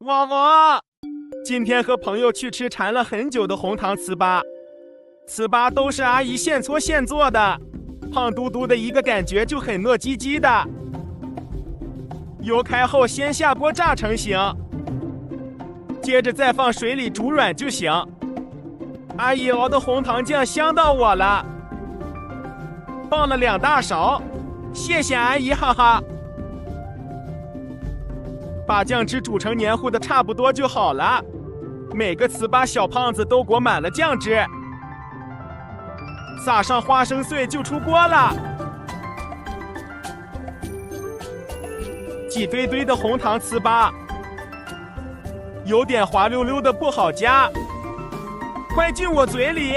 汪汪！今天和朋友去吃馋了很久的红糖糍粑，糍粑都是阿姨现搓现做的，胖嘟嘟的一个感觉就很糯叽叽的。油开后先下锅炸成型，接着再放水里煮软就行。阿姨熬的红糖酱香到我了，放了2大勺，谢谢阿姨，哈哈。把酱汁煮成黏糊的差不多就好了，每个糍粑小胖子都裹满了酱汁，撒上花生碎就出锅了。挤堆堆的红糖糍粑，有点滑溜溜的不好夹，快进我嘴里。